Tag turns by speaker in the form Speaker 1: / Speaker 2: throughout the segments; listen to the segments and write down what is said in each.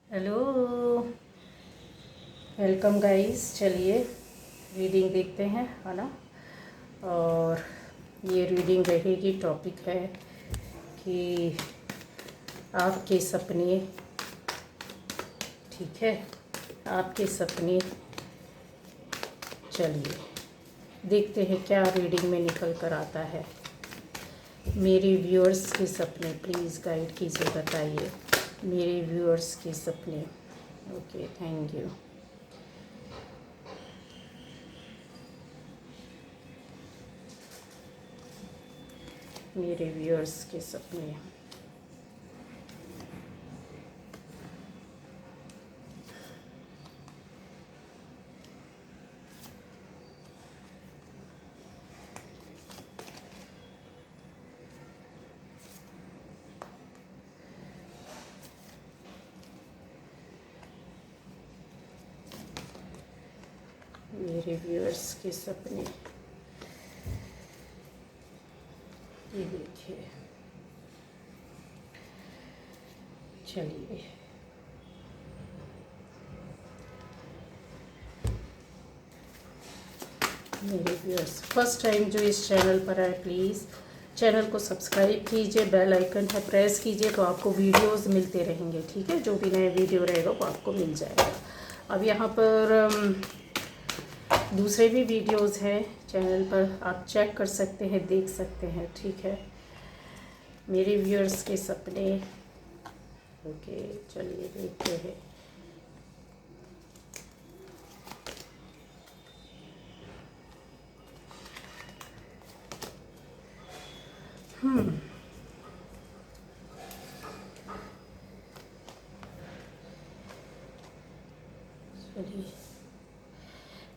Speaker 1: Hello, welcome guys. चलिए reading देखते हैं, है ना। और ये रीडिंग रहेगी, टॉपिक है कि आपके सपने, ठीक है, आपके सपने। चलिए देखते हैं क्या रीडिंग में निकल कर आता है। मेरे व्यूअर्स के सपने प्लीज़ गाइड कीजिए, बताइए मेरे व्यूअर्स के सपने। Okay, thank you. मेरे व्यूअर्स के सपने। मेरे व्यूअर्स के सपने, ये देखिए। चलिए मेरे व्यूअर्स फर्स्ट टाइम जो इस चैनल पर आए, प्लीज़ चैनल को सब्सक्राइब कीजिए, बेल आइकन है प्रेस कीजिए, तो आपको वीडियोस मिलते रहेंगे, ठीक है। जो भी नया वीडियो रहेगा वो आपको मिल जाएगा। अब यहाँ पर दूसरे भी वीडियोस हैं चैनल पर, आप चेक कर सकते हैं, देख सकते हैं, ठीक है। मेरे व्यूअर्स के सपने। ओके, चलिए देखते हैं। चलिए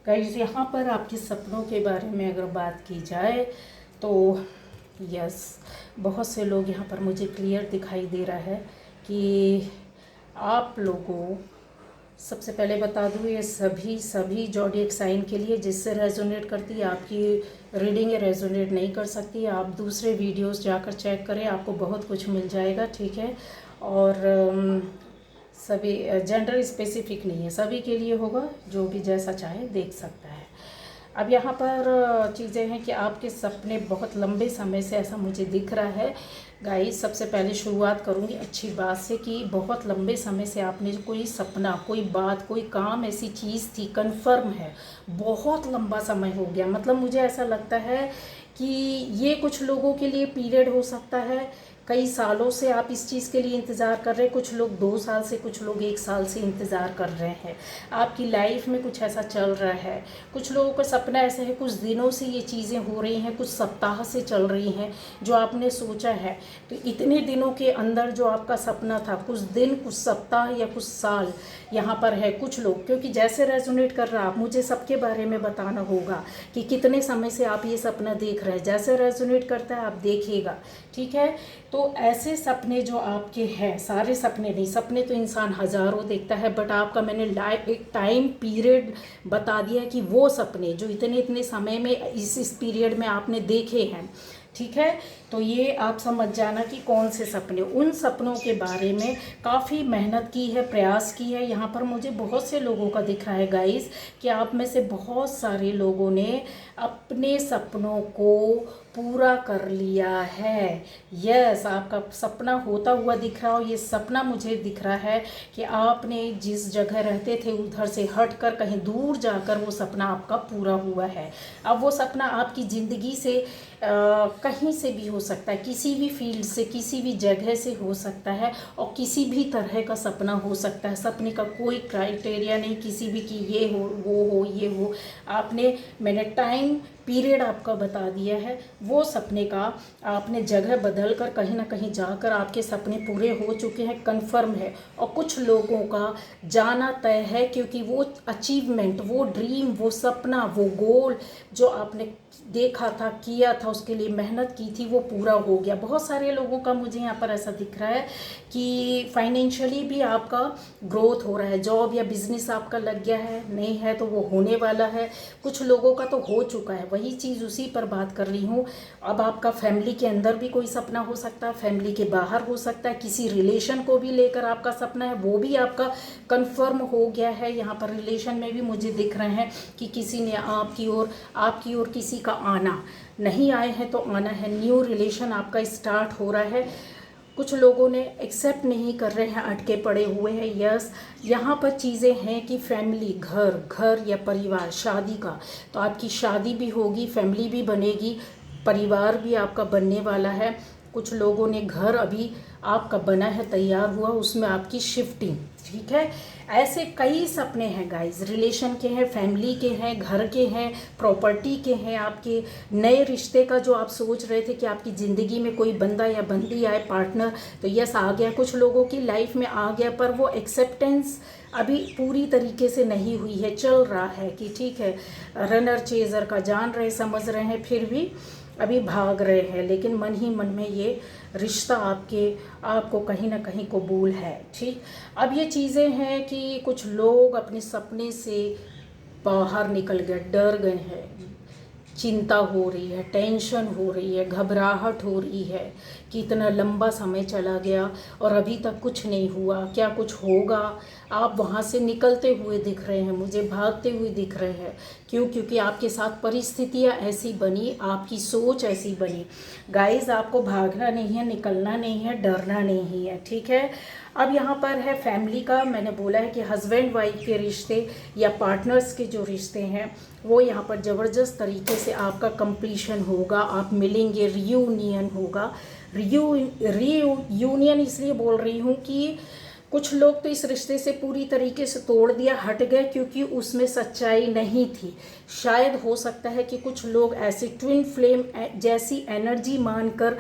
Speaker 1: गाइस, यहाँ पर आपके सपनों के बारे में अगर बात की जाए तो यस, बहुत से लोग यहाँ पर मुझे क्लियर दिखाई दे रहा है कि आप लोगों, सबसे पहले बता दूँ ये सभी ज़ोडिएक साइन के लिए जिससे रेजोनेट करती है आपकी रीडिंग, रेजोनेट नहीं कर सकती। आप दूसरे वीडियोस जाकर चेक करें, आपको बहुत कुछ मिल जाएगा, ठीक है। और सभी जेंडर स्पेसिफिक नहीं है, सभी के लिए होगा, जो भी जैसा चाहे देख सकता है। अब यहाँ पर चीज़ें हैं कि आपके सपने बहुत लंबे समय से, ऐसा मुझे दिख रहा है गाइस। सबसे पहले शुरुआत करूँगी अच्छी बात से कि बहुत लंबे समय से आपने कोई सपना, कोई बात, कोई काम, ऐसी चीज़ थी, कन्फर्म है, बहुत लंबा समय हो गया। मतलब मुझे ऐसा लगता है कि ये कुछ लोगों के लिए पीरियड हो सकता है, कई सालों से आप इस चीज़ के लिए इंतज़ार कर रहे हैं। कुछ लोग 2 साल से, कुछ लोग 1 साल से इंतज़ार कर रहे हैं। आपकी लाइफ में कुछ ऐसा चल रहा है, कुछ लोगों का सपना ऐसा है, कुछ दिनों से ये चीज़ें हो रही हैं, कुछ सप्ताह से चल रही हैं जो आपने सोचा है। तो इतने दिनों के अंदर जो आपका सपना था, कुछ दिन, कुछ सप्ताह या कुछ साल यहाँ पर है। कुछ लोग, क्योंकि जैसे रेजोनेट कर रहा, आप मुझे सबके बारे में बताना होगा कि कितने समय से आप ये सपना देख रहे हैं। जैसे रेजोनेट करता है आप देखिएगा, ठीक है। तो ऐसे सपने जो आपके हैं, सारे सपने नहीं, सपने तो इंसान हज़ारों देखता है, बट आपका मैंने एक टाइम पीरियड बता दिया कि वो सपने जो इतने इतने समय में, इस पीरियड में आपने देखे हैं, ठीक है। तो ये आप समझ जाना कि कौन से सपने, उन सपनों के बारे में काफ़ी मेहनत की है, प्रयास की है। यहाँ पर मुझे बहुत से लोगों का दिख रहा है गाइस कि आप में से बहुत सारे लोगों ने अपने सपनों को पूरा कर लिया है। यस, आपका सपना होता हुआ दिख रहा हो। ये सपना मुझे दिख रहा है कि आपने जिस जगह रहते थे उधर से हट कर कहीं दूर जाकर वो सपना आपका पूरा हुआ है। अब वो सपना आपकी ज़िंदगी से कहीं से भी हो सकता है, किसी भी फील्ड से, किसी भी जगह से हो सकता है, और किसी भी तरह का सपना हो सकता है। सपने का कोई क्राइटेरिया नहीं, किसी भी कि ये हो, वो हो, ये हो। मैंने टाइम पीरियड आपका बता दिया है। वो सपने का आपने जगह बदल कर कहीं ना कहीं जाकर आपके सपने पूरे हो चुके हैं, कंफर्म है। और कुछ लोगों का जाना तय है, क्योंकि वो अचीवमेंट, वो ड्रीम, वो सपना, वो गोल जो आपने देखा था, किया था, उसके लिए मेहनत की थी, वो पूरा हो गया। बहुत सारे लोगों का मुझे यहाँ पर ऐसा दिख रहा है कि फाइनेंशियली भी आपका ग्रोथ हो रहा है, जॉब या बिजनेस आपका लग गया है, नहीं है तो वो होने वाला है। कुछ लोगों का तो हो चुका है, वही चीज़ उसी पर बात कर रही हूँ। अब आपका फैमिली के अंदर भी कोई सपना हो सकता है, फैमिली के बाहर हो सकता है, किसी रिलेशन को भी लेकर आपका सपना है, वो भी आपका कंफर्म हो गया है। यहाँ पर रिलेशन में भी मुझे दिख रहे हैं कि किसी ने आपकी ओर किसी का आना, नहीं आए हैं तो आना है, न्यू रिलेशन आपका स्टार्ट हो रहा है। कुछ लोगों ने एक्सेप्ट नहीं कर रहे हैं, अटके पड़े हुए हैं। यस, यहाँ पर चीज़ें हैं कि फैमिली, घर या परिवार, शादी का, तो आपकी शादी भी होगी, फैमिली भी बनेगी, परिवार भी आपका बनने वाला है। कुछ लोगों ने घर अभी आपका बना है, तैयार हुआ, उसमें आपकी शिफ्टिंग, ठीक है। ऐसे कई सपने हैं गाइस, रिलेशन के हैं, फैमिली के हैं, घर के हैं, प्रॉपर्टी के हैं, आपके नए रिश्ते का जो आप सोच रहे थे कि आपकी ज़िंदगी में कोई बंदा या बंदी आए, पार्टनर, तो यस आ गया, कुछ लोगों की लाइफ में आ गया, पर वो एक्सेप्टेंस अभी पूरी तरीके से नहीं हुई है। चल रहा है कि ठीक है, रनर चेजर का जान रहे, समझ रहे हैं, फिर भी अभी भाग रहे हैं, लेकिन मन ही मन में ये रिश्ता आपको कहीं ना कहीं कबूल है, ठीक। अब ये चीज़ें हैं कि कुछ लोग अपने सपने से बाहर निकल गए, डर गए हैं, चिंता हो रही है, टेंशन हो रही है, घबराहट हो रही है कि इतना लंबा समय चला गया और अभी तक कुछ नहीं हुआ, क्या कुछ होगा। आप वहाँ से निकलते हुए दिख रहे हैं, मुझे भागते हुए दिख रहे हैं। क्यों? क्योंकि आपके साथ परिस्थितियाँ ऐसी बनी, आपकी सोच ऐसी बनी। गाइस, आपको भागना नहीं है, निकलना नहीं है, डरना नहीं है, ठीक है। अब यहाँ पर है फैमिली का, मैंने बोला है कि हस्बैंड वाइफ के रिश्ते या पार्टनर्स के जो रिश्ते हैं वो यहाँ पर ज़बरदस्त तरीके से आपका कंप्लीशन होगा, आप मिलेंगे, रियूनियन होगा। रियूनियन इसलिए बोल रही हूँ कि कुछ लोग तो इस रिश्ते से पूरी तरीके से तोड़ दिया, हट गए, क्योंकि उसमें सच्चाई नहीं थी। शायद हो सकता है कि कुछ लोग ऐसे ट्विन फ्लेम जैसी एनर्जी मानकर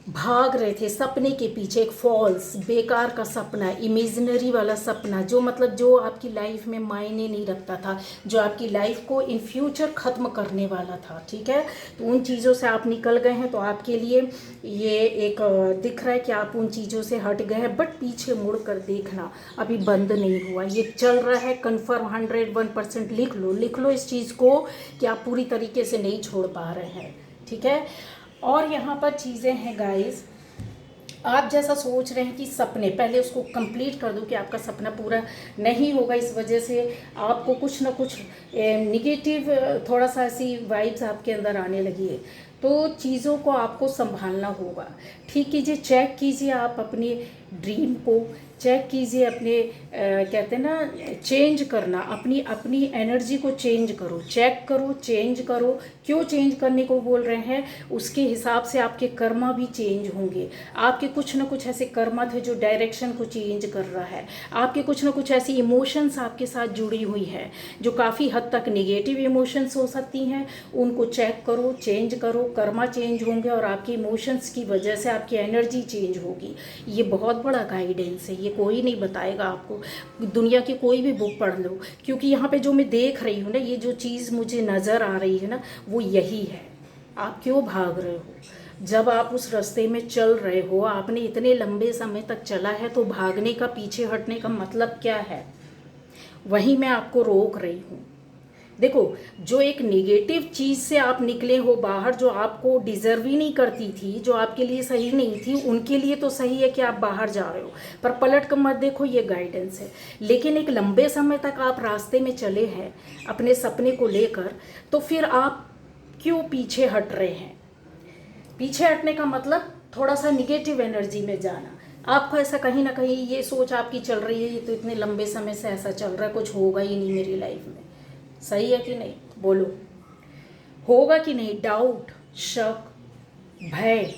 Speaker 1: भाग रहे थे सपने के पीछे, एक फॉल्स बेकार का सपना, इमेजिनरी वाला सपना, जो मतलब जो आपकी लाइफ में मायने नहीं रखता था, जो आपकी लाइफ को इन फ्यूचर ख़त्म करने वाला था, ठीक है। तो उन चीज़ों से आप निकल गए हैं, तो आपके लिए ये एक दिख रहा है कि आप उन चीज़ों से हट गए हैं। बट पीछे मुड़ कर देखना अभी बंद नहीं हुआ, ये चल रहा है, कन्फर्म 101% लिख लो इस चीज़ को कि आप पूरी तरीके से नहीं छोड़ पा रहे हैं, ठीक है। और यहाँ पर चीज़ें हैं गाइस, आप जैसा सोच रहे हैं कि सपने, पहले उसको कंप्लीट कर दो कि आपका सपना पूरा नहीं होगा, इस वजह से आपको कुछ ना कुछ निगेटिव थोड़ा सा ऐसी वाइब्स आपके अंदर आने लगी है। तो चीज़ों को आपको संभालना होगा, ठीक कीजिए, चेक कीजिए आप अपनी ड्रीम को, चेक कीजिए अपने कहते हैं ना, चेंज करना, अपनी एनर्जी को चेंज करो, चेक करो, चेंज करो। क्यों चेंज करने को बोल रहे हैं? उसके हिसाब से आपके कर्मा भी चेंज होंगे। आपके कुछ ना कुछ ऐसे कर्मा थे जो डायरेक्शन को चेंज कर रहा है, आपके कुछ ना कुछ ऐसी इमोशंस आपके साथ जुड़ी हुई है जो काफ़ी हद तक निगेटिव इमोशंस हो सकती हैं, उनको चेक करो, चेंज करो, कर्मा चेंज होंगे और आपके इमोशंस की वजह से आपकी एनर्जी चेंज होगी। ये बहुत बड़ा गाइडेंस है, ये कोई नहीं बताएगा आपको, दुनिया की कोई भी बुक पढ़ लो, क्योंकि यहाँ पे जो मैं देख रही हूँ ना, ये जो चीज़ मुझे नज़र आ रही है ना, वो यही है। आप क्यों भाग रहे हो? जब आप उस रास्ते में चल रहे हो, आपने इतने लंबे समय तक चला है, तो भागने का, पीछे हटने का मतलब क्या है? वहीं मैं आपको रोक रही हूँ। देखो, जो एक नेगेटिव चीज़ से आप निकले हो बाहर, जो आपको डिज़र्व ही नहीं करती थी, जो आपके लिए सही नहीं थी, उनके लिए तो सही है कि आप बाहर जा रहे हो, पर पलट कर मत देखो, ये गाइडेंस है। लेकिन एक लंबे समय तक आप रास्ते में चले हैं अपने सपने को लेकर, तो फिर आप क्यों पीछे हट रहे हैं? पीछे हटने का मतलब थोड़ा सा निगेटिव एनर्जी में जाना। आपको ऐसा कहीं ना कहीं ये सोच आपकी चल रही है, ये तो इतने लंबे समय से ऐसा चल रहा है, कुछ होगा ही नहीं मेरी लाइफ में। सही है कि नहीं? बोलो, होगा कि नहीं? डाउट, शक, भय,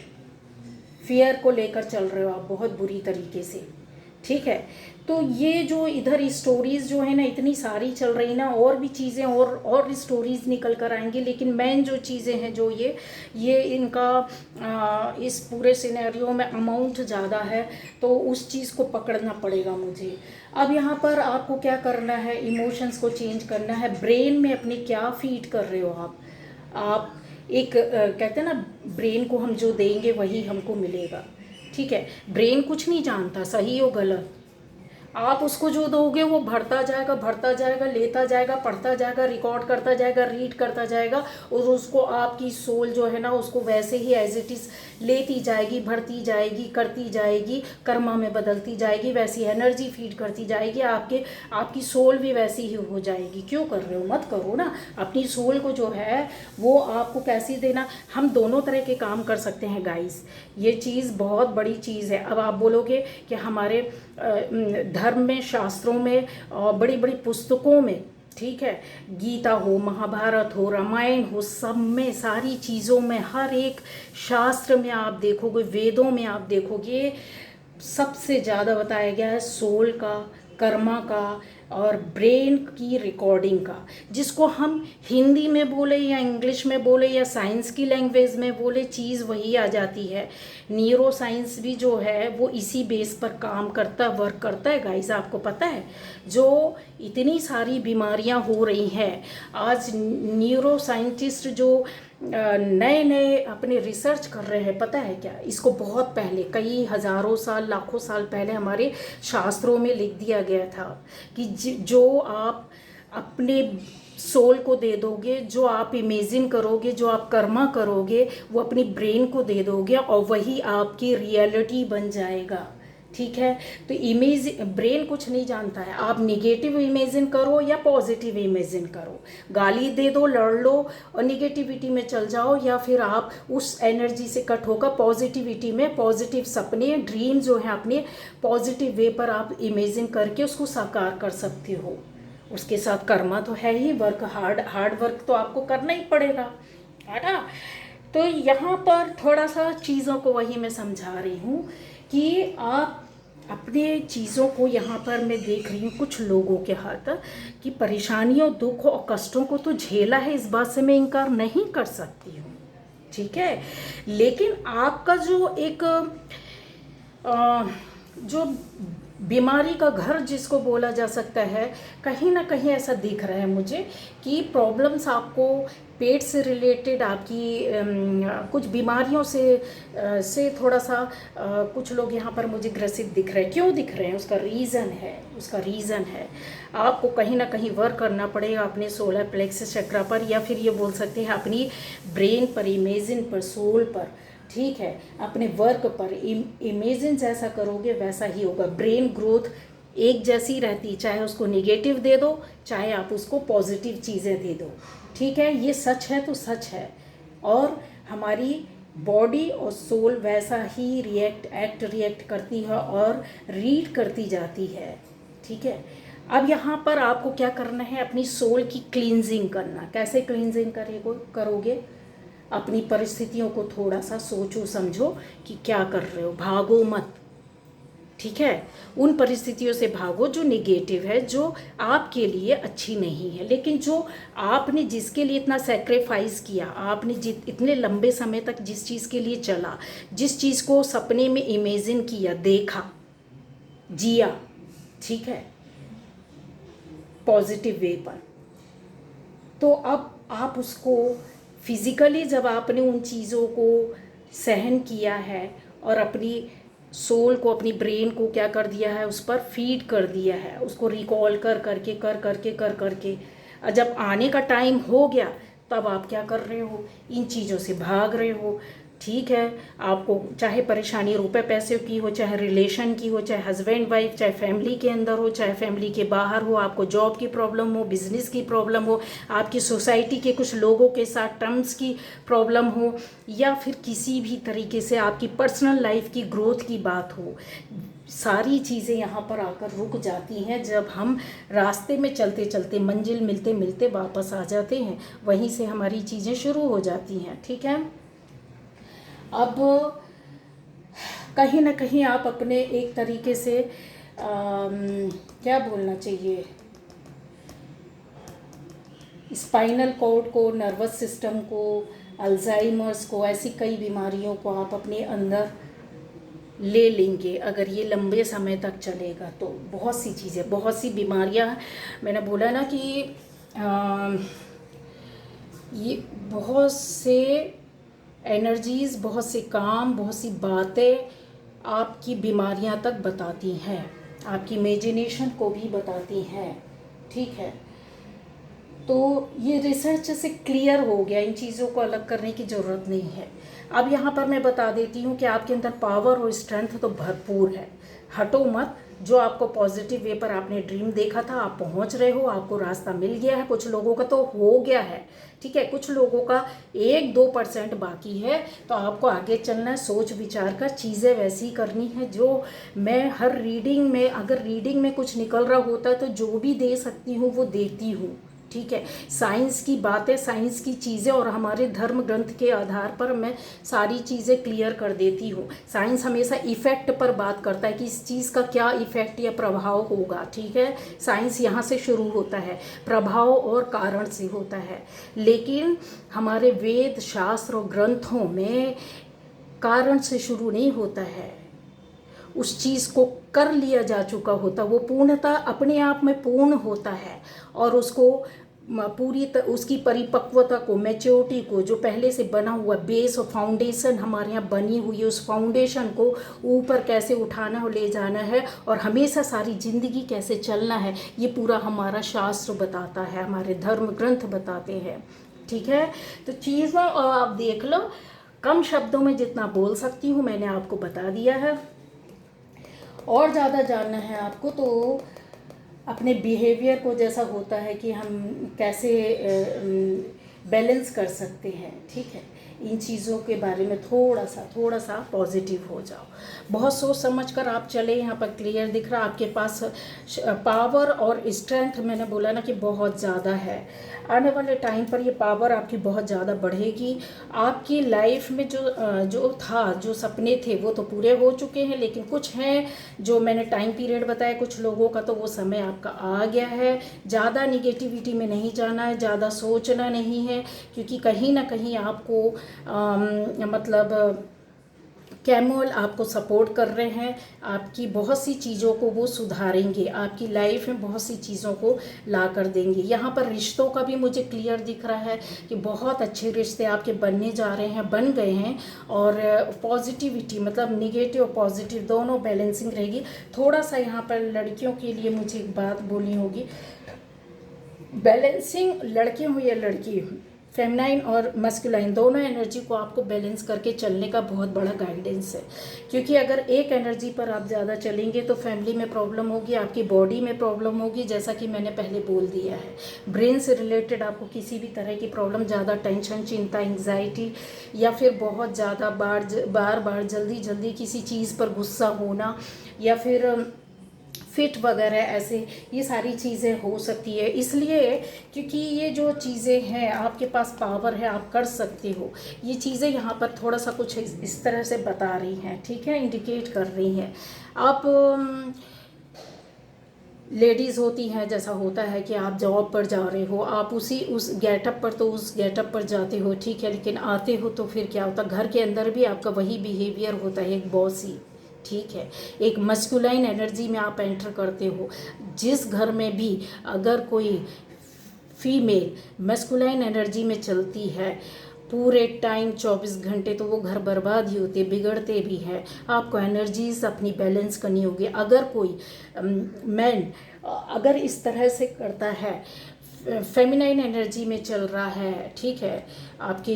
Speaker 1: फियर को लेकर चल रहे हो आप बहुत बुरी तरीके से, ठीक है। तो ये जो इधर स्टोरीज जो है ना, इतनी सारी चल रही ना, और भी चीज़ें और स्टोरीज निकल कर आएंगी, लेकिन मेन जो चीज़ें हैं, जो ये इनका इस पूरे सिनेरियो में अमाउंट ज़्यादा है, तो उस चीज़ को पकड़ना पड़ेगा मुझे। अब यहाँ पर आपको क्या करना है? इमोशंस को चेंज करना है। ब्रेन में अपने क्या फीड कर रहे हो आप? आप एक कहते हैं ना, ब्रेन को हम जो देंगे वही हमको मिलेगा। ठीक है, ब्रेन कुछ नहीं जानता सही हो गलत, आप उसको जो दोगे वो भरता जाएगा, लेता जाएगा, पढ़ता जाएगा, रिकॉर्ड करता जाएगा, रीड करता जाएगा, और उसको आपकी सोल जो है ना उसको वैसे ही एज इट इज़ लेती जाएगी, भरती जाएगी, करती जाएगी, कर्मा में बदलती जाएगी, वैसी एनर्जी फीड करती जाएगी, आपकी सोल भी वैसी ही हो जाएगी। क्यों कर रहे हो? मत करो ना। अपनी सोल को जो है वो आपको कैसी देना, हम दोनों तरह के काम कर सकते हैं गाइस, ये चीज़ बहुत बड़ी चीज़ है। अब आप बोलोगे कि हमारे धर्म में, शास्त्रों में, बड़ी बड़ी पुस्तकों में, ठीक है, गीता हो, महाभारत हो, रामायण हो, सब में, सारी चीज़ों में, हर एक शास्त्र में आप देखोगे, वेदों में आप देखोगे, सबसे ज़्यादा बताया गया है सोल का, कर्मा का और ब्रेन की रिकॉर्डिंग का। जिसको हम हिंदी में बोले या इंग्लिश में बोले या साइंस की लैंग्वेज में बोले, चीज़ वही आ जाती है। न्यूरो साइंस भी जो है वो इसी बेस पर काम करता, वर्क करता है गाइस। आपको पता है जो इतनी सारी बीमारियां हो रही हैं आज, न्यूरो साइंटिस्ट जो नए नए अपने रिसर्च कर रहे हैं, पता है क्या, इसको बहुत पहले, कई हज़ारों साल, लाखों साल पहले हमारे शास्त्रों में लिख दिया गया था कि जो आप अपने सोल को दे दोगे, जो आप इमेजिन करोगे, जो आप कर्मा करोगे, वो अपनी ब्रेन को दे दोगे और वही आपकी रियलिटी बन जाएगा। ठीक है, तो ब्रेन कुछ नहीं जानता है, आप निगेटिव इमेजिन करो या पॉजिटिव इमेजिन करो, गाली दे दो, लड़ लो और निगेटिविटी में चल जाओ, या फिर आप उस एनर्जी से कट होकर पॉजिटिविटी में, पॉजिटिव सपने, ड्रीम जो है अपने पॉजिटिव वे पर आप इमेजिन करके उसको साकार कर सकते हो। उसके साथ कर्मा तो है ही, वर्क, हार्ड वर्क तो आपको करना ही पड़ेगा, है ना। तो यहाँ पर थोड़ा सा चीज़ों को वही मैं समझा रही हूँ कि आप अपने चीज़ों को, यहाँ पर मैं देख रही हूँ कुछ लोगों के हाथ कि परेशानियों, दुख और कष्टों को तो झेला है, इस बात से मैं इनकार नहीं कर सकती हूँ, ठीक है। लेकिन आपका जो एक जो बीमारी का घर जिसको बोला जा सकता है, कहीं ना कहीं ऐसा दिख रहा है मुझे कि प्रॉब्लम्स आपको पेट से रिलेटेड, आपकी कुछ बीमारियों से थोड़ा सा कुछ लोग यहाँ पर मुझे ग्रसित दिख रहे हैं। क्यों दिख रहे हैं? उसका रीज़न है आपको कहीं ना कहीं वर्क करना पड़ेगा अपने सोलर प्लेक्सस चक्रा पर, या फिर ये बोल सकते हैं अपनी ब्रेन पर, इमेजिन पर, सोल पर, ठीक है, अपने वर्क पर। इमेजिन जैसा करोगे वैसा ही होगा। ब्रेन ग्रोथ एक जैसी रहती, चाहे उसको निगेटिव दे दो, चाहे आप उसको पॉजिटिव चीज़ें दे दो, ठीक है। ये सच है तो सच है, और हमारी बॉडी और सोल वैसा ही रिएक्ट करती है और रीड करती जाती है, ठीक है। अब यहाँ पर आपको क्या करना है, अपनी सोल की क्लींजिंग करना। कैसे क्लींजिंग करोगे? अपनी परिस्थितियों को थोड़ा सा सोचो समझो कि क्या कर रहे हो, भागो मत, ठीक है। उन परिस्थितियों से भागो जो नेगेटिव है, जो आपके लिए अच्छी नहीं है, लेकिन जो आपने जिसके लिए इतना सेक्रीफाइस किया, आपने इतने लंबे समय तक जिस चीज़ के लिए चला, जिस चीज़ को सपने में इमेजिन किया, देखा, जिया, ठीक है, पॉजिटिव वे पर, तो अब आप उसको फिज़िकली जब आपने उन चीज़ों को सहन किया है और अपनी सोल को, अपनी ब्रेन को क्या कर दिया है, उस पर फीड कर दिया है, उसको रिकॉल कर करके जब आने का टाइम हो गया, तब आप क्या कर रहे हो, इन चीज़ों से भाग रहे हो, ठीक है। आपको चाहे परेशानी रुपए पैसे की हो, चाहे रिलेशन की हो, चाहे हस्बैंड वाइफ, चाहे फैमिली के अंदर हो, चाहे फैमिली के बाहर हो, आपको जॉब की प्रॉब्लम हो, बिजनेस की प्रॉब्लम हो, आपकी सोसाइटी के कुछ लोगों के साथ टर्म्स की प्रॉब्लम हो, या फिर किसी भी तरीके से आपकी पर्सनल लाइफ की ग्रोथ की बात हो, सारी चीज़ें यहाँ पर आकर रुक जाती हैं जब हम रास्ते में चलते चलते, मंजिल मिलते मिलते वापस आ जाते हैं, वहीं से हमारी चीज़ें शुरू हो जाती हैं, ठीक है। अब कहीं ना कहीं आप अपने एक तरीके से क्या बोलना चाहिए, स्पाइनल कॉर्ड को, नर्वस सिस्टम को, अल्जाइमर्स को, ऐसी कई बीमारियों को आप अपने अंदर ले लेंगे अगर ये लंबे समय तक चलेगा। तो बहुत सी चीज़ें, बहुत सी बीमारियां, मैंने बोला ना कि ये बहुत से एनर्जीज़, बहुत से काम, बहुत सी बातें आपकी बीमारियां तक बताती हैं, आपकी इमेजिनेशन को भी बताती हैं, ठीक है। तो ये रिसर्च से क्लियर हो गया, इन चीज़ों को अलग करने की ज़रूरत नहीं है। अब यहाँ पर मैं बता देती हूँ कि आपके अंदर पावर और स्ट्रेंथ तो भरपूर है, हटो मत। जो आपको पॉजिटिव वे पर आपने ड्रीम देखा था, आप पहुँच रहे हो, आपको रास्ता मिल गया है। कुछ लोगों का तो हो गया है, ठीक है, कुछ लोगों का 1-2% बाकी है। तो आपको आगे चलना है, सोच विचार कर चीज़ें वैसी करनी है जो मैं हर रीडिंग में, अगर रीडिंग में कुछ निकल रहा होता है तो जो भी दे सकती हूँ वो देती हूँ, ठीक है। साइंस की बातें, साइंस की चीज़ें और हमारे धर्म ग्रंथ के आधार पर मैं सारी चीज़ें क्लियर कर देती हूँ। साइंस हमेशा इफ़ेक्ट पर बात करता है कि इस चीज़ का क्या इफ़ेक्ट या प्रभाव होगा, ठीक है। साइंस यहाँ से शुरू होता है, प्रभाव और कारण से होता है। लेकिन हमारे वेद, शास्त्र और ग्रंथों में कारण से शुरू नहीं होता है, उस चीज़ को कर लिया जा चुका होता, वो पूर्णता अपने आप में पूर्ण होता है। और उसको उसकी परिपक्वता को, मैच्योरिटी को, जो पहले से बना हुआ बेस और फाउंडेशन हमारे यहाँ बनी हुई है, उस फाउंडेशन को ऊपर कैसे उठाना और ले जाना है और हमेशा सारी ज़िंदगी कैसे चलना है, ये पूरा हमारा शास्त्र बताता है, हमारे धर्म ग्रंथ बताते हैं, ठीक है। तो चीज़ों आप देख लो, कम शब्दों में जितना बोल सकती हूँ मैंने आपको बता दिया है। और ज़्यादा जानना है आपको तो अपने बिहेवियर को, जैसा होता है कि हम कैसे बैलेंस कर सकते हैं, ठीक है, इन चीज़ों के बारे में थोड़ा सा पॉजिटिव हो जाओ। बहुत सोच समझ कर आप चले, यहाँ पर क्लियर दिख रहा आपके पास पावर और स्ट्रेंथ, मैंने बोला ना कि बहुत ज़्यादा है। आने वाले टाइम पर ये पावर आपकी बहुत ज़्यादा बढ़ेगी। आपकी लाइफ में जो सपने थे वो तो पूरे हो चुके हैं, लेकिन कुछ हैं जो मैंने टाइम पीरियड बताया, कुछ लोगों का तो वो समय आपका आ गया है। ज़्यादा निगेटिविटी में नहीं जाना है, ज़्यादा सोचना नहीं है, क्योंकि कहीं ना कहीं आपको मतलब कैमोल आपको सपोर्ट कर रहे हैं, आपकी बहुत सी चीज़ों को वो सुधारेंगे, आपकी लाइफ में बहुत सी चीज़ों को ला कर देंगे। यहाँ पर रिश्तों का भी मुझे क्लियर दिख रहा है कि बहुत अच्छे रिश्ते आपके बनने जा रहे हैं, बन गए हैं। और पॉजिटिविटी मतलब निगेटिव और पॉजिटिव दोनों बैलेंसिंग रहेगी। थोड़ा सा यहाँ पर लड़कियों के लिए मुझे एक बात बोलनी होगी, बैलेंसिंग, लड़के हो या लड़की हो, फेमिनाइन और मस्कुलाइन दोनों एनर्जी को आपको बैलेंस करके चलने का बहुत बड़ा गाइडेंस है। क्योंकि अगर एक एनर्जी पर आप ज़्यादा चलेंगे तो फैमिली में प्रॉब्लम होगी, आपकी बॉडी में प्रॉब्लम होगी, जैसा कि मैंने पहले बोल दिया है। ब्रेन से रिलेटेड आपको किसी भी तरह की प्रॉब्लम, ज़्यादा टेंशन, चिंता, एंग्जाइटी, या फिर बहुत ज़्यादा बार बार जल्दी किसी चीज़ पर गुस्सा होना, या फिर फिट वगैरह, ऐसे ये सारी चीज़ें हो सकती है। इसलिए क्योंकि ये जो चीज़ें हैं, आपके पास पावर है, आप कर सकते हो। ये चीज़ें यहाँ पर थोड़ा सा कुछ इस तरह से बता रही हैं, ठीक है, इंडिकेट कर रही हैं। आप लेडीज़ होती हैं, जैसा होता है कि आप जॉब पर जा रहे हो, आप उस गेटअप पर तो उस गेटअप पर जाते हो, ठीक है, लेकिन आते हो तो फिर क्या होता है, घर के अंदर भी आपका वही बिहेवियर होता है, एक बॉसी, ठीक है, एक मस्कुलाइन एनर्जी में आप एंटर करते हो। जिस घर में भी अगर कोई फीमेल मस्कुलाइन एनर्जी में चलती है पूरे टाइम 24 घंटे, तो वो घर बर्बाद ही होते, बिगड़ते भी हैं। आपको एनर्जीज अपनी बैलेंस करनी होगी। अगर कोई मैन अगर इस तरह से करता है, फेमिनाइन एनर्जी में चल रहा है, ठीक है, आपकी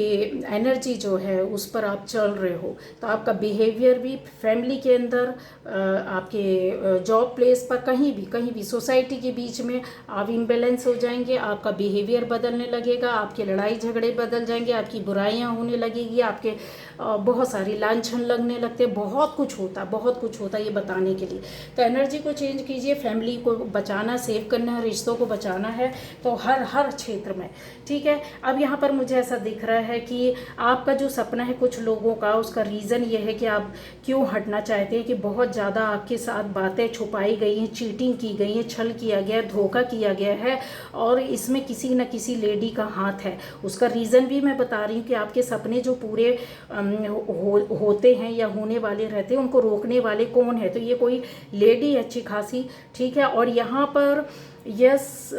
Speaker 1: एनर्जी जो है उस पर आप चल रहे हो, तो आपका बिहेवियर भी फैमिली के अंदर, आपके जॉब प्लेस पर, कहीं भी सोसाइटी के बीच में आप इम्बैलेंस हो जाएंगे, आपका बिहेवियर बदलने लगेगा, आपके लड़ाई झगड़े बदल जाएंगे, आपकी बुराइयां होने लगेगी, आपके बहुत सारी लांछन लगने लगते, बहुत कुछ होता ये बताने के लिए। तो एनर्जी को चेंज कीजिए, फैमिली को बचाना, सेव करना है, रिश्तों को बचाना है, तो हर क्षेत्र में, ठीक है। अब यहाँ पर मुझे ऐसा दिख रहा है कि आपका जो सपना है कुछ लोगों का, उसका रीज़न ये है कि आप क्यों हटना चाहते हैं कि बहुत ज़्यादा आपके साथ बातें छुपाई गई हैं, चीटिंग की गई है, छल किया गया है, धोखा किया गया है, और इसमें किसी न किसी लेडी का हाथ है। उसका रीज़न भी मैं बता रही हूँ कि आपके सपने जो पूरे होते हैं या होने वाले रहते हैं, उनको रोकने वाले कौन है, तो ये कोई लेडी अच्छी खासी, ठीक है। और यहाँ पर यस,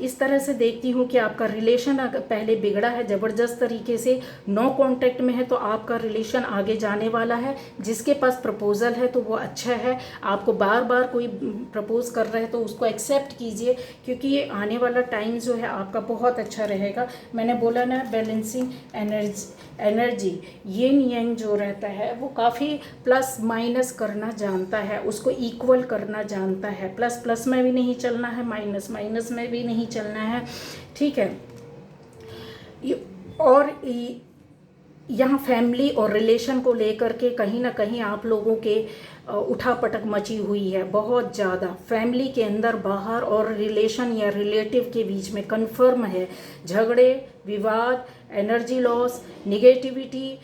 Speaker 1: इस तरह से देखती हूँ कि आपका रिलेशन अगर पहले बिगड़ा है ज़बरदस्त तरीके से, नो कांटेक्ट में है, तो आपका रिलेशन आगे जाने वाला है। जिसके पास प्रपोज़ल है तो वो अच्छा है, आपको बार बार कोई प्रपोज़ कर रहा है तो उसको एक्सेप्ट कीजिए, क्योंकि ये आने वाला टाइम जो है आपका बहुत अच्छा रहेगा। मैंने बोला ना, बैलेंसिंग एनर्जी यिन यांग जो रहता है वो काफ़ी प्लस माइनस करना जानता है, उसको इक्वल करना जानता है। प्लस प्लस में भी नहीं चलना है, माइनस माइनस में भी नहीं चलना है, ठीक है। और यहाँ फैमिली और रिलेशन को लेकर के कहीं ना कहीं आप लोगों के उठापटक मची हुई है बहुत ज़्यादा, फैमिली के अंदर बाहर और रिलेशन या रिलेटिव के बीच में कन्फर्म है झगड़े, विवाद, एनर्जी लॉस, निगेटिविटी।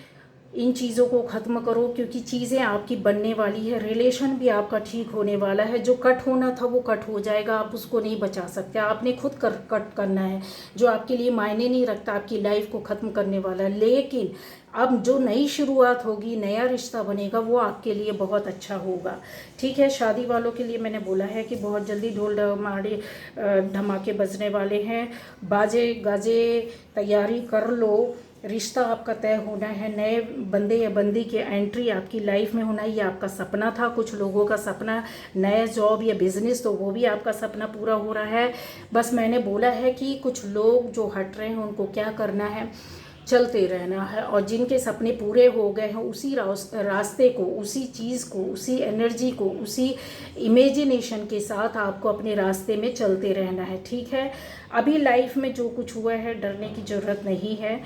Speaker 1: इन चीज़ों को ख़त्म करो, क्योंकि चीज़ें आपकी बनने वाली है, रिलेशन भी आपका ठीक होने वाला है। जो कट होना था वो कट हो जाएगा, आप उसको नहीं बचा सकते, आपने खुद कट करना है। जो आपके लिए मायने नहीं रखता, आपकी लाइफ को ख़त्म करने वाला है। लेकिन अब जो नई शुरुआत होगी, नया रिश्ता बनेगा, वो आपके लिए बहुत अच्छा होगा, ठीक है। शादी वालों के लिए मैंने बोला है कि बहुत जल्दी ढोल धमाके बजने वाले हैं, बाजे गाजे तैयारी कर लो, रिश्ता आपका तय होना है, नए बंदे या बंदी की एंट्री आपकी लाइफ में होना। ये आपका सपना था, कुछ लोगों का सपना नया जॉब या बिजनेस, तो वो भी आपका सपना पूरा हो रहा है। बस मैंने बोला है कि कुछ लोग जो हट रहे हैं उनको क्या करना है, चलते रहना है, और जिनके सपने पूरे हो गए हैं उसी रास्ते को, उसी चीज़ को, उसी एनर्जी को, उसी इमेजिनेशन के साथ आपको अपने रास्ते में चलते रहना है, ठीक है। अभी लाइफ में जो कुछ हुआ है डरने की ज़रूरत नहीं है,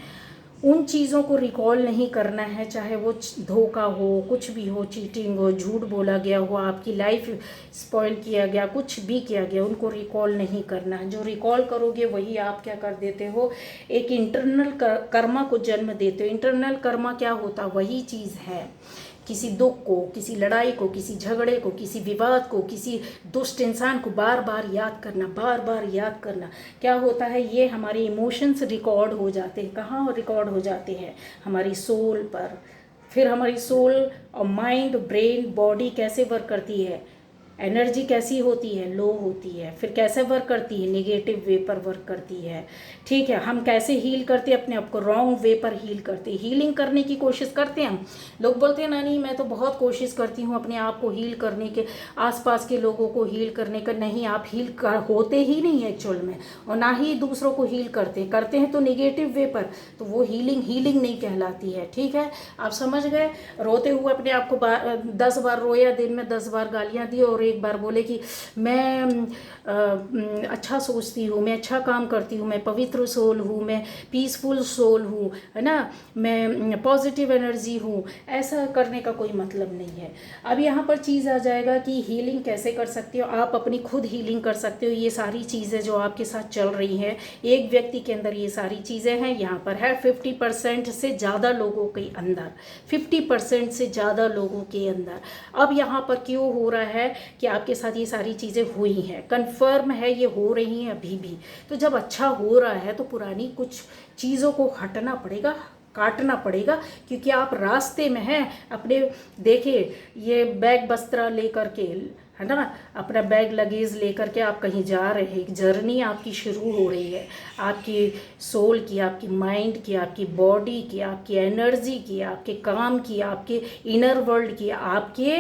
Speaker 1: उन चीज़ों को रिकॉल नहीं करना है, चाहे वो धोखा हो, कुछ भी हो, चीटिंग हो, झूठ बोला गया हो, आपकी लाइफ स्पॉइल किया गया, कुछ भी किया गया, उनको रिकॉल नहीं करना है। जो रिकॉल करोगे वही आप क्या कर देते हो, एक इंटरनल कर्मा को जन्म देते हो। इंटरनल कर्मा क्या होता, वही चीज़ है, किसी दुख को, किसी लड़ाई को, किसी झगड़े को, किसी विवाद को, किसी दुष्ट इंसान को बार बार याद करना, बार बार याद करना, क्या होता है, ये हमारे इमोशंस रिकॉर्ड हो जाते हैं। कहाँ रिकॉर्ड हो जाते हैं, हमारी सोल पर। फिर हमारी सोल और माइंड, ब्रेन, बॉडी कैसे वर्क करती है, एनर्जी कैसी होती है, लो होती है। फिर कैसे वर्क करती है, नेगेटिव वे पर वर्क करती है, ठीक है। हम कैसे हील करते हैं अपने आप को, रॉन्ग वे पर हील करते हैं, हीलिंग करने की कोशिश करते हैं हम। लोग बोलते हैं ना, नहीं मैं तो बहुत कोशिश करती हूँ अपने आप को हील करने के, आसपास के लोगों को हील करने का। नहीं, आप हील होते ही नहीं है एक्चुअल में, और ना ही दूसरों को हील करते हैं तो नेगेटिव वे पर, तो वो हीलिंग नहीं कहलाती है, ठीक है। आप समझ गए। रोते हुए अपने आप को 10 बार रोया, दिन में 10 बार गालियाँ दी, और एक बार बोले कि मैं अच्छा सोचती हूँ, मैं अच्छा काम करती हूँ, मैं पवित्र सोल हूँ, मैं पीसफुल सोल हूँ, है ना, मैं पॉजिटिव एनर्जी हूँ। ऐसा करने का कोई मतलब नहीं है। अब यहाँ पर चीज़ आ जाएगा कि हीलिंग कैसे कर सकते हो, आप अपनी खुद हीलिंग कर सकते हो। ये सारी चीज़ें जो आपके साथ चल रही हैं, एक व्यक्ति के अंदर ये सारी चीज़ें हैं, यहाँ पर है 50% से ज़्यादा लोगों के अंदर, 50% से ज़्यादा लोगों के अंदर। अब यहाँ पर क्यों हो रहा है कि आपके साथ ये सारी चीज़ें हुई हैं, कन्फर्म है ये हो रही हैं अभी भी। तो जब अच्छा हो रहा है तो पुरानी कुछ चीज़ों को हटना पड़ेगा, काटना पड़ेगा, क्योंकि आप रास्ते में हैं अपने। देखिए, ये बैग बस्त्रा लेकर के, है ना, अपना बैग लगेज लेकर के आप कहीं जा रहे हैं, एक जर्नी आपकी शुरू हो रही है, आपकी सोल की, आपकी माइंड की, आपकी बॉडी की, आपकी एनर्जी की, आपके काम की, आपके इनर वर्ल्ड की, आपके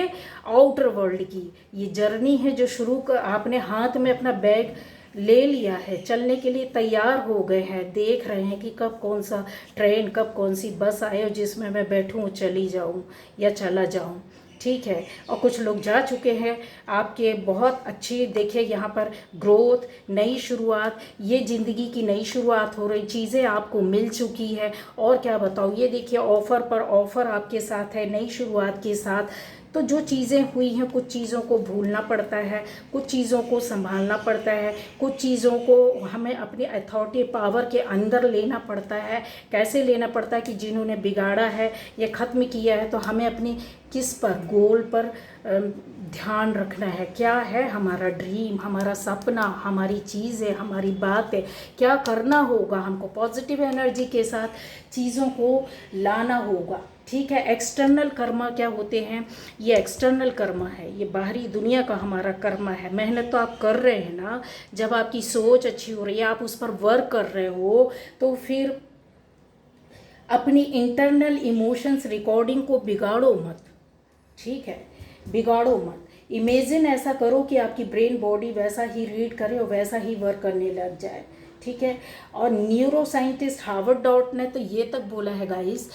Speaker 1: आउटर वर्ल्ड की। ये जर्नी है जो आपने हाथ में अपना बैग ले लिया है, चलने के लिए तैयार हो गए हैं, देख रहे हैं कि कब कौन सा ट्रेन, कब कौन सी बस आए जिसमें मैं बैठूं, चली जाऊं या चला जाऊं, ठीक है। और कुछ लोग जा चुके हैं आपके, बहुत अच्छी। देखिए यहाँ पर ग्रोथ, नई शुरुआत, ये ज़िंदगी की नई शुरुआत हो रही, चीज़ें आपको मिल चुकी है। और क्या बताऊँ, ये देखिए ऑफ़र पर ऑफ़र आपके साथ है, नई शुरुआत के साथ। तो जो चीज़ें हुई हैं, कुछ चीज़ों को भूलना पड़ता है, कुछ चीज़ों को संभालना पड़ता है, कुछ चीज़ों को हमें अपनी अथॉरिटी पावर के अंदर लेना पड़ता है। कैसे लेना पड़ता है कि जिन्होंने बिगाड़ा है या ख़त्म किया है, तो हमें अपनी किस पर, गोल पर ध्यान रखना है। क्या है हमारा ड्रीम, हमारा सपना, हमारी चीज़ें, हमारी बातें, क्या करना होगा हमको, पॉजिटिव एनर्जी के साथ चीज़ों को लाना होगा, ठीक है। एक्सटर्नल कर्मा क्या होते हैं? ये एक्सटर्नल कर्मा है, ये बाहरी दुनिया का हमारा कर्मा है। मेहनत तो आप कर रहे हैं ना, जब आपकी सोच अच्छी हो रही है, आप उस पर वर्क कर रहे हो, तो फिर अपनी इंटरनल इमोशंस रिकॉर्डिंग को बिगाड़ो मत, ठीक है, बिगाड़ो मत। इमेजिन ऐसा करो कि आपकी ब्रेन बॉडी वैसा ही रीड करे और वैसा ही वर्क करने लग जाए, ठीक है। और न्यूरो साइंटिस्ट हार्वर्ड डॉट ने तो ये तक बोला है गाइस,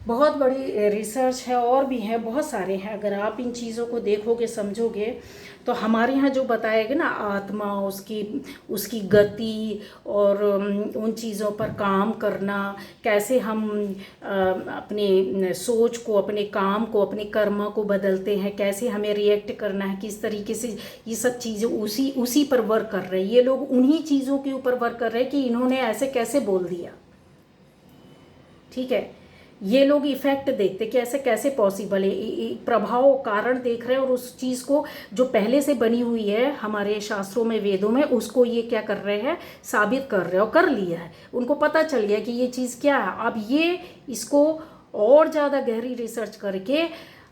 Speaker 1: बहुत बड़ी रिसर्च है और भी है, बहुत सारे हैं। अगर आप इन चीज़ों को देखोगे, समझोगे, तो हमारे यहाँ जो बताएगा ना, आत्मा, उसकी उसकी गति और उन चीज़ों पर काम करना, कैसे हम अपने सोच को, अपने काम को, अपने कर्म को बदलते हैं, कैसे हमें रिएक्ट करना है, किस तरीके से, ये सब चीज़ें उसी पर वर्क कर रहे हैं। ये लोग उन्हीं चीज़ों के ऊपर वर्क कर रहे हैं कि इन्होंने ऐसे कैसे बोल दिया, ठीक है। ये लोग इफेक्ट देखते कि ऐसे कैसे पॉसिबल है, प्रभाव कारण देख रहे हैं, और उस चीज़ को जो पहले से बनी हुई है हमारे शास्त्रों में, वेदों में, उसको ये क्या कर रहे हैं, साबित कर रहे हैं, और कर लिया है। उनको पता चल गया कि ये चीज़ क्या है। अब ये इसको और ज़्यादा गहरी रिसर्च करके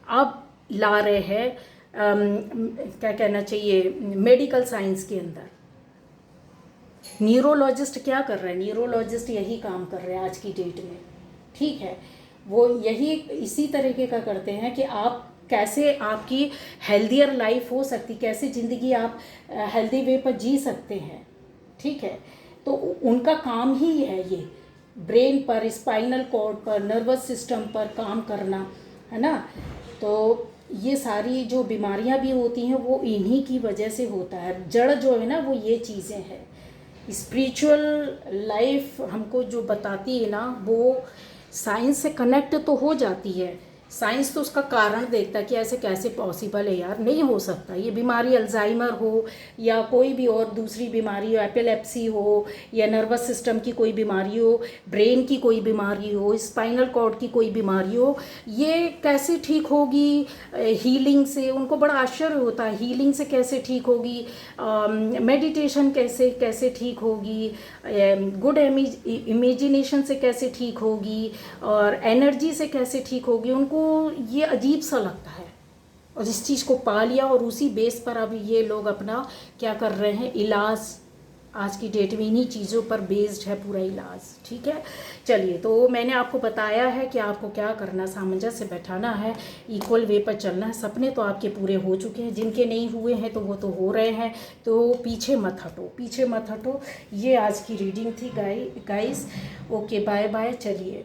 Speaker 1: अब ला रहे हैं, क्या कहना चाहिए, मेडिकल साइंस के अंदर। न्यूरोलॉजिस्ट क्या कर रहे हैं? न्यूरोलॉजिस्ट यही काम कर रहे हैं आज की डेट में, ठीक है। वो यही इसी तरीके का करते हैं कि आप कैसे, आपकी हेल्दियर लाइफ हो सकती, कैसे ज़िंदगी आप हेल्दी वे पर जी सकते हैं, ठीक है। तो उनका काम ही है ये, ब्रेन पर, स्पाइनल कॉर्ड पर, नर्वस सिस्टम पर काम करना, है ना। तो ये सारी जो बीमारियां भी होती हैं वो इन्हीं की वजह से होता है। जड़ जो है ना, वो ये चीज़ें हैं। स्पिरिचुअल लाइफ हमको जो बताती है ना, वो साइंस से कनेक्ट तो हो जाती है। साइंस तो उसका कारण देखता है कि ऐसे कैसे पॉसिबल है यार, नहीं हो सकता। ये बीमारी अल्जाइमर हो या कोई भी और दूसरी बीमारी हो, एपिलेप्सी हो या नर्वस सिस्टम की कोई बीमारी हो, ब्रेन की कोई बीमारी हो, स्पाइनल कॉर्ड की कोई बीमारी हो, ये कैसे ठीक होगी हीलिंग से। उनको बड़ा आश्चर्य होता है, हीलिंग से कैसे ठीक होगी, मेडिटेशन कैसे कैसे ठीक होगी, गुड इमेजिनेशन से कैसे ठीक होगी, और एनर्जी से कैसे ठीक होगी। उनको ये अजीब सा लगता है, और इस चीज़ को पा लिया, और उसी बेस पर अब ये लोग अपना क्या कर रहे हैं, इलाज। आज की डेट में इन्हीं चीज़ों पर बेस्ड है पूरा इलाज, ठीक है। चलिए, तो मैंने आपको बताया है कि आपको क्या करना, सामंजस्य बैठाना है, इक्वल वे पर चलना है। सपने तो आपके पूरे हो चुके हैं, जिनके नहीं हुए हैं तो वो तो हो रहे हैं, तो पीछे मत हटो, पीछे मत हटो। ये आज की रीडिंग थी गाइस। Okay, bye bye. चलिए।